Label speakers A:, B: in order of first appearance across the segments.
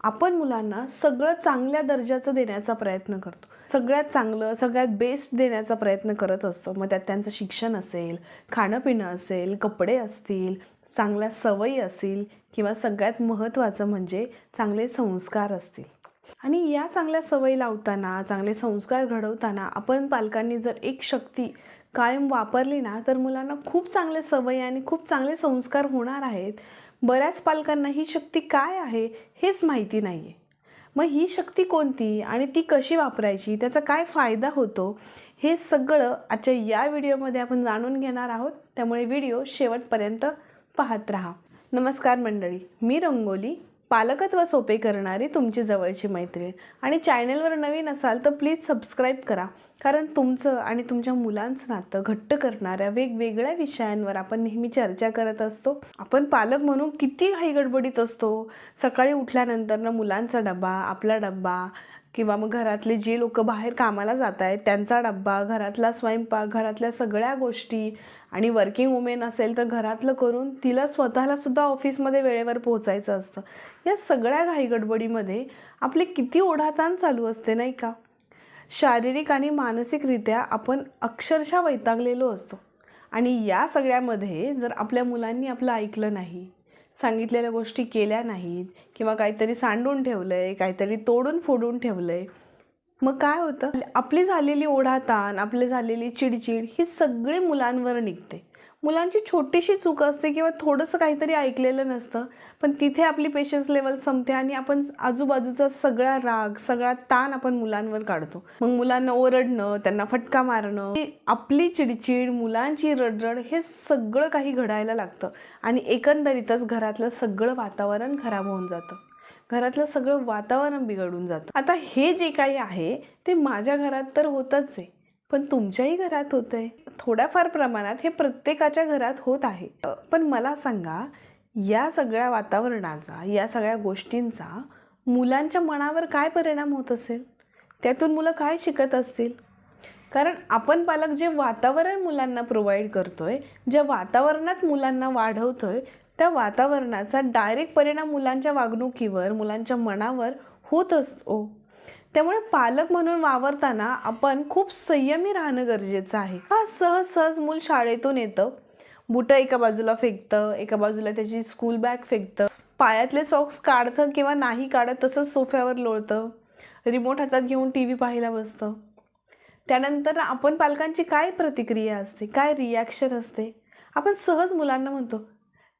A: आपण मुलांना सगळं चांगल्या दर्जाचं देण्याचा प्रयत्न करतो. सगळ्यात चांगलं, सगळ्यात बेस्ट देण्याचा प्रयत्न करत असतो. मग त्यात त्यांचं शिक्षण असेल, खाणंपिणं असेल, कपडे असतील, चांगल्या सवयी असतील किंवा सगळ्यात महत्त्वाचं म्हणजे चांगले संस्कार असतील. आणि या चांगल्या सवयी लावताना, चांगले संस्कार घडवताना आपण पालकांनी जर एक शक्ती कायम वापरली ना, तर मुलांना खूप चांगले सवयी आणि खूप चांगले संस्कार होणार आहेत. बऱ्याच पालकांना ही शक्ती काय आहे हेच माहिती नाही आहे. मग ही शक्ती कोणती आणि ती कशी वापरायची, त्याचा काय फायदा होतो, हे सगळं आजच्या या व्हिडिओमध्ये आपण जाणून घेणार आहोत. त्यामुळे व्हिडिओ शेवटपर्यंत पाहत राहा. नमस्कार मंडळी, मी रंगोली, पालकत्व सोपे करणारी तुमची जवळची मैत्रीण. आणि चॅनलवर नवीन असाल तर प्लीज सबस्क्राईब करा, कारण तुमचं आणि तुमच्या मुलांचं नातं घट्ट करणाऱ्या वेगवेगळ्या विषयांवर आपण नेहमी चर्चा करत असतो. आपण पालक म्हणून किती घाईगडबडीत असतो. सकाळी उठल्यानंतर मुलांचा डबा, आपला डबा, किंवा मग घरातले जे लोक बाहेर कामाला जात आहेत त्यांचा डब्बा, घरातला स्वयंपाक, घरातल्या सगळ्या गोष्टी, आणि वर्किंग वुमेन असेल तर घरातलं करून तिला स्वतःला सुद्धा ऑफिसमध्ये वेळेवर पोहोचायचं असतं. या सगळ्या घाईगडबडीमध्ये आपली किती ओढाताण चालू असते नाही का. शारीरिक आणि मानसिकरित्या आपण अक्षरशः वैतागलेलो असतो. आणि या सगळ्यामध्ये जर आपल्या मुलांनी आपलं ऐकलं नाही, सांगितलेल्या गोष्टी केल्या नाहीत, किंवा काहीतरी सांडून ठेवलं आहे, काहीतरी तोडून फोडून ठेवलं आहे, मग काय होतं, आपली झालेली ओढाताण, आपली झालेली चिडचिड ही सगळी मुलांवर निघते. मुलांची छोटीशी चूक असते किंवा थोडंसं काहीतरी ऐकलेलं नसतं, पण तिथे आपली पेशन्स लेवल संपते आणि आपण आजूबाजूचा सगळा राग, सगळा ताण आपण मुलांवर काढतो. मग मुलांना ओरडणं, त्यांना फटका मारणं, आपली चिडचिड, मुलांची रडरड, हे सगळं काही घडायला लागतं. आणि एकंदरीतच घरातलं सगळं वातावरण खराब होऊन जातं. घरातलं सगळं वातावरण बिघडून जातं. आता हे जे काही आहे ते माझ्या घरात तर होतच आहे, पण तुमच्याही घरात होतं आहे. थोड्याफार प्रमाणात हे प्रत्येकाच्या घरात होत आहे. पण मला सांगा, या सगळ्या वातावरणाचा, या सगळ्या गोष्टींचा मुलांच्या मनावर काय परिणाम होत असेल, त्यातून मुलं काय शिकत असतील. कारण आपण पालक जे वातावरण मुलांना प्रोव्हाइड करतोय, ज्या वातावरणात मुलांना वाढवतोय, त्या वातावरणाचा डायरेक्ट परिणाम मुलांच्या वागणुकीवर, मुलांच्या मनावर होत असतो. त्यामुळे पालक म्हणून वावरताना आपण खूप संयमी राहणं गरजेचं आहे. सहज मूल शाळेतून येतं, बुटं एका बाजूला फेकतं, एका बाजूला त्याची स्कूल बॅग फेकतं, पायातले सॉक्स काढतं किंवा नाही काढत तसंच सोफ्यावर लोळतं, रिमोट हातात घेऊन TV पाहायला बसतं. त्यानंतर आपण पालकांची काय प्रतिक्रिया असते, काय रिॲक्शन असते. आपण सहज मुलांना म्हणतो,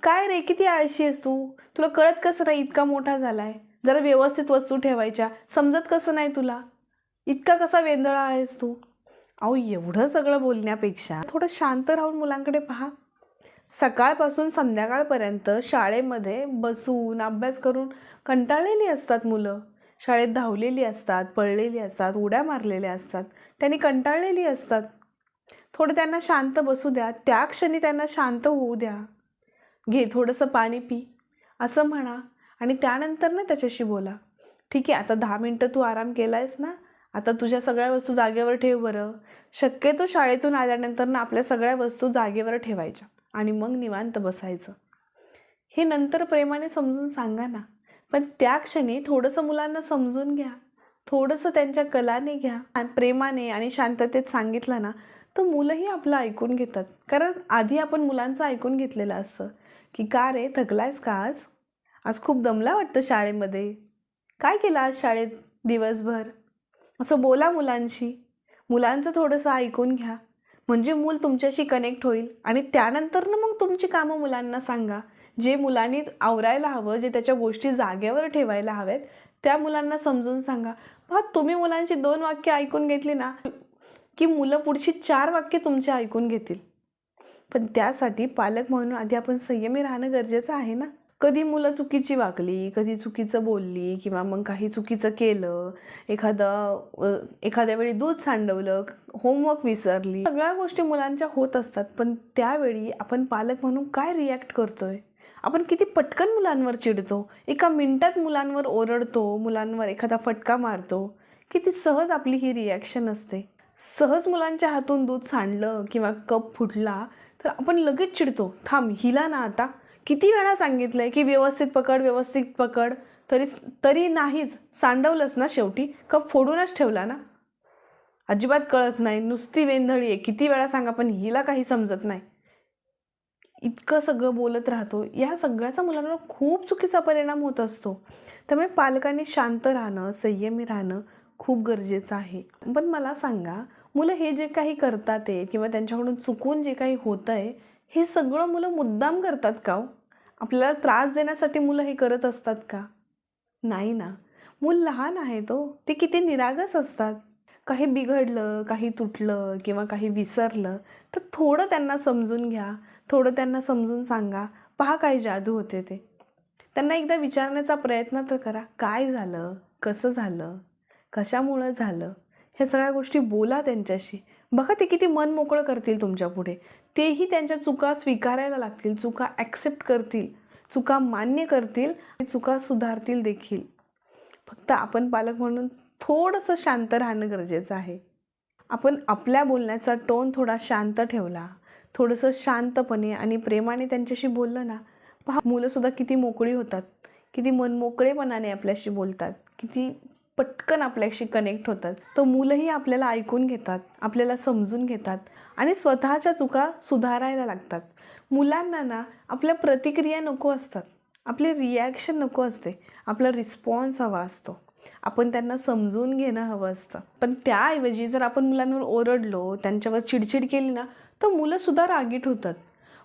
A: काय रे, किती आळशी आहेस तू, तुला कळत कसं नाही, इतका मोठा झालाय, जरा व्यवस्थित वस्तू ठेवायच्या, समजत कसं नाही तुला, इतका कसा वेंदळा आहेस तू. अहो, एवढं सगळं बोलण्यापेक्षा थोडं शांत राहून मुलांकडे पहा. सकाळपासून संध्याकाळपर्यंत शाळेमध्ये बसून अभ्यास करून कंटाळलेली असतात मुलं. शाळेत धावलेली असतात, पळलेली असतात, उड्या मारलेल्या असतात, त्यांनी कंटाळलेली असतात. थोडं त्यांना शांत बसू द्या, त्या क्षणी त्यांना शांत होऊ द्या. घे थोडंसं पाणी पी असं म्हणा, आणि त्यानंतर ना त्याच्याशी बोला. ठीक आहे, आता 10 मिनटं तू आराम केला आहेस ना, आता तुझ्या सगळ्या वस्तू जागेवर ठेव बरं. शक्यतो शाळेतून आल्यानंतर ना आपल्या सगळ्या वस्तू जागेवर ठेवायच्या आणि मग निवांत बसायचं. हे नंतर प्रेमाने समजून सांगा ना, पण त्या क्षणी थोडंसं मुलांना समजून घ्या, थोडंसं त्यांच्या कलाने घ्या. प्रेमाने आणि शांततेत सांगितलं ना, तर मुलंही आपलं ऐकून घेतात. कारण आधी आपण मुलांचं ऐकून घेतलेलं असतं की का रे, थकलायस का आज खूप दमला वाटतं शाळेमध्ये, काय केलं आज शाळेत दिवसभर, असं बोला मुलांशी. मुलांचं थोडंसं ऐकून घ्या, म्हणजे मूल तुमच्याशी कनेक्ट होईल. आणि त्यानंतर ना मग तुमची कामं मुलांना सांगा. जे मुलांनी आवरायला हवं, जे त्याच्या गोष्टी जागेवर ठेवायला हव्यात, त्या मुलांना समजून सांगा. तुम्ही मुलांची 2 वाक्य ऐकून घेतली ना, की मुलं पुढची 4 वाक्य तुमचे ऐकून घेतील. पण त्यासाठी पालक म्हणून आधी आपण संयमी राहणं गरजेचं आहे ना. कधी मुलं चुकीची वागली, कधी चुकीचं बोलली, किंवा मग काही चुकीचं केलं, एखाद्या वेळी दूध सांडवलं, होमवर्क विसरली, सगळ्या गोष्टी मुलांच्या होत असतात. पण त्यावेळी आपण पालक म्हणून काय रिॲक्ट करतोय, आपण किती पटकन मुलांवर चिडतो, एका मिनिटात मुलांवर ओरडतो, मुलांवर एखादा फटका मारतो. किती सहज आपली ही रिॲक्शन असते. सहज मुलांच्या हातून दूध सांडलं किंवा कप फुटला तर आपण लगेच चिडतो, थांब हिला ना, आता किती वेळा सांगितलंय की व्यवस्थित पकड, व्यवस्थित पकड, तरी तरी नाहीच, सांडवलंच ना शेवटी, कप फोडूनच ठेवला ना. अजिबात कळत नाही, नुसती वेंधळी आहे, किती वेळा सांगा पण हिला काही समजत नाही, इतकं सगळं बोलत राहतो. या सगळ्याचा मुलांवर खूप चुकीचा परिणाम होत असतो. त्यामुळे पालकांनी शांत राहणं, संयमी राहणं खूप गरजेचं आहे. पण मला सांगा, मुलं हे जे काही करतात आहे किंवा त्यांच्याकडून चुकून जे काही होतं आहे, हे सगळं मुलं मुद्दाम करतात का हो? आपल्याला त्रास देण्यासाठी मुलं हे करत असतात का? नाही ना. मूल लहान आहे तो, ते किती निरागस असतात. काही बिघडलं, काही तुटलं किंवा काही विसरलं तर थोडं त्यांना समजून घ्या, थोडं त्यांना समजून सांगा. पहा काय जादू होते ते. त्यांना एकदा विचारण्याचा प्रयत्न तर करा, काय झालं, कसं झालं, कशामुळं झालं, ह्या सगळ्या गोष्टी बोला त्यांच्याशी. बघा ते किती मन मोकळं करतील तुमच्या पुढे. तेही त्यांच्या चुका स्वीकारायला लागतील, चुका ॲक्सेप्ट करतील, चुका मान्य करतील आणि चुका सुधारतील देखील. फक्त आपण पालक म्हणून थोडंसं शांत राहणं गरजेचं आहे. आपण आपल्या बोलण्याचा टोन थोडा शांत ठेवला, थोडंसं शांतपणे आणि प्रेमाने त्यांच्याशी बोललं ना, पहा मुलंसुद्धा किती मोकळी होतात, किती मनमोकळेपणाने आपल्याशी बोलतात, किती पटकन आपल्याशी कनेक्ट होतात. तर मुलंही आपल्याला ऐकून घेतात, आपल्याला समजून घेतात आणि स्वतःच्या चुका सुधारायला लागतात. मुलांना ना आपल्या प्रतिक्रिया नको असतात, आपले रिॲक्शन नको असते, आपला रिस्पॉन्स हवा असतो. आपण त्यांना समजून घेणं हवं असतं. पण त्याऐवजी जर आपण मुलांवर ओरडलो, त्यांच्यावर चिडचिड केली ना, तर मुलंसुद्धा रागीट होतात.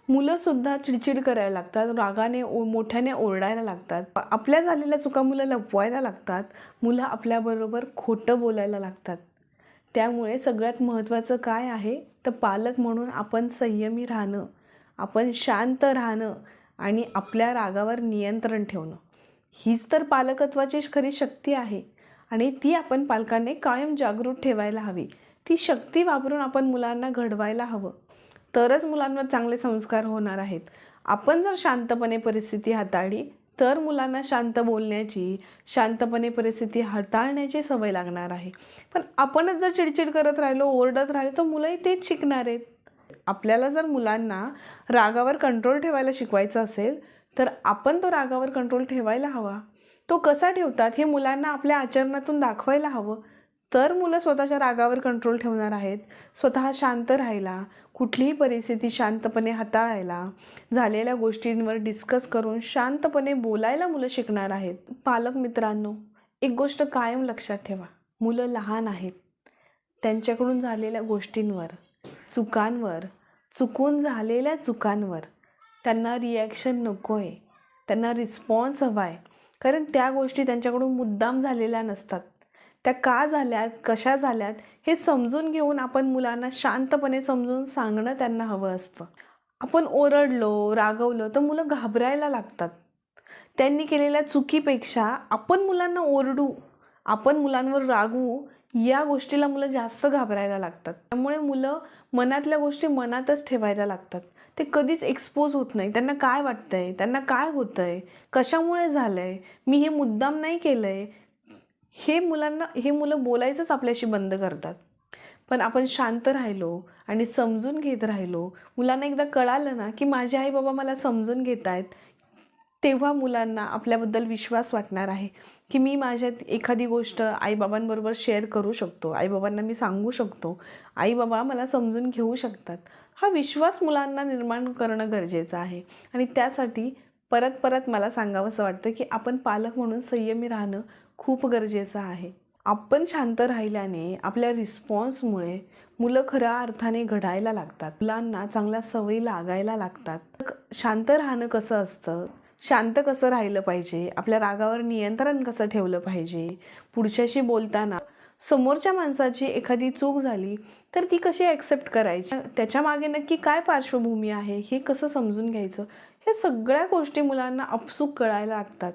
A: मुलंसुद्धा चिडचिड करायला लागतात, रागाने मोठ्याने ओरडायला लागतात. आपल्या झालेल्या चुका मुलं लपवायला लागतात, मुलं आपल्याबरोबर खोटं बोलायला लागतात. त्यामुळे सगळ्यात महत्त्वाचं काय आहे, तर पालक म्हणून आपण संयमी राहणं, आपण शांत राहणं आणि आपल्या रागावर नियंत्रण ठेवणं. हीच तर पालकत्वाची खरी शक्ती आहे आणि ती आपण पालकांनी कायम जागृत ठेवायला हवी. ती शक्ती वापरून आपण मुलांना घडवायला हवं, तरच मुलांवर चांगले संस्कार होणार आहेत. आपण जर शांतपणे परिस्थिती हाताळली तर मुलांना शांत बोलण्याची, शांतपणे परिस्थिती हाताळण्याची सवय लागणार आहे. पण आपणच जर चिडचिड करत राहिलो, ओरडत राहिलो, तर मुलंही तेच शिकणार आहेत. आपल्याला जर मुलांना रागावर कंट्रोल ठेवायला शिकवायचं असेल तर आपण तो रागावर कंट्रोल ठेवायला हवा. तो कसा ठेवतात हे मुलांना आपल्या आचरणातून दाखवायला हवं, तर मुलं स्वतःच्या रागावर कंट्रोल ठेवणार आहेत. स्वतः शांत राहायला, कुठलीही परिस्थिती शांतपणे हाताळायला, झालेल्या गोष्टींवर डिस्कस करून शांतपणे बोलायला मुलं शिकणार आहेत. पालक मित्रांनो, एक गोष्ट कायम लक्षात ठेवा, मुलं लहान आहेत. त्यांच्याकडून झालेल्या गोष्टींवर, चुकांवर, चुकून झालेल्या चुकांवर त्यांना रिॲक्शन नको आहे, त्यांना रिस्पॉन्स हवा आहे. कारण त्या गोष्टी त्यांच्याकडून मुद्दाम झालेल्या नसतात. त्या का झाल्यात, कशा झाल्यात हे समजून घेऊन आपण मुलांना शांतपणे समजून सांगणं त्यांना हवं असतं. आपण ओरडलो, रागवलं तर मुलं घाबरायला लागतात. त्यांनी केलेल्या चुकीपेक्षा आपण मुलांना ओरडू, आपण मुलांवर रागवू, या गोष्टीला मुलं जास्त घाबरायला लागतात. त्यामुळे मुलं मनातल्या गोष्टी मनातच ठेवायला लागतात. ते कधीच एक्सपोज होत नाही. त्यांना काय वाटतंय, त्यांना काय होतंय, कशामुळे झालंय, मी हे मुद्दाम नाही केलंय, हे मुलं बोलायचंच आपल्याशी बंद करतात. पण आपण शांत राहिलो आणि समजून घेत राहिलो, मुलांना एकदा कळालं ना की माझे आई बाबा मला समजून घेत आहेत, तेव्हा मुलांना आपल्याबद्दल विश्वास वाटणार आहे की मी माझ्यात एखादी गोष्ट आईबाबांबरोबर शेअर करू शकतो, आईबाबांना मी सांगू शकतो, आईबाबा मला समजून घेऊ शकतात. हा विश्वास मुलांना निर्माण करणं गरजेचं आहे. आणि त्यासाठी परत परत मला सांगावंसं वाटतं की आपण पालक म्हणून संयमी राहणं खूप गरजेचं आहे. आपण शांत राहिल्याने आपल्या रिस्पॉन्समुळे मुलं खऱ्या अर्थाने घडायला लागतात, मुलांना चांगल्या सवयी लागायला लागतात. शांत राहणं कसं असतं, शांत कसं राहिलं पाहिजे, आपल्या रागावर नियंत्रण कसं ठेवलं पाहिजे, पुढच्याशी बोलताना समोरच्या माणसाची एखादी चूक झाली तर ती कशी ॲक्सेप्ट करायची, त्याच्या मागे नक्की काय पार्श्वभूमी आहे हे कसं समजून घ्यायचं, हे सगळ्या गोष्टी मुलांना आपसूक कळायला लागतात.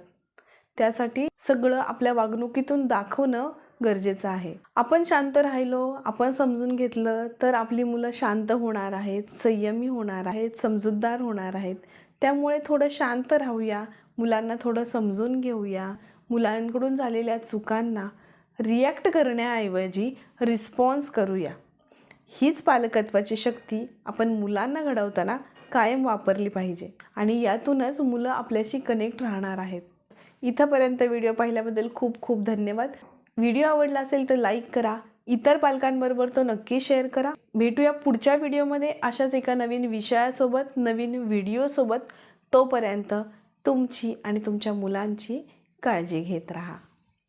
A: त्यासाठी सगळं आपल्या वागणुकीतून दाखवणं गरजेचं आहे. आपण शांत राहिलो, आपण समजून घेतलं तर आपली मुलं शांत होणार आहेत, संयमी होणार आहेत, समजूतदार होणार आहेत. त्यामुळे थोडं शांत राहूया, मुलांना थोडं समजून घेऊया, मुलांकडून झालेल्या चुकांना रिॲक्ट करण्याऐवजी रिस्पॉन्स करूया. हीच पालकत्वाची शक्ती आपण मुलांना घडवताना कायम वापरली पाहिजे आणि यातूनच मुलं आपल्याशी कनेक्ट राहणार आहेत. इथंपर्यंत व्हिडिओ पाहिल्याबद्दल खूप खूप धन्यवाद. व्हिडिओ आवडला असेल तर लाईक करा, इतर पालकांबरोबर तो नक्की शेअर करा. भेटूया पुढच्या व्हिडिओमध्ये अशाच एका नवीन विषयासोबत, नवीन व्हिडिओसोबत. तोपर्यंत तुमची आणि तुमच्या मुलांची काळजी घेत राहा.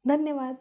A: धन्यवाद.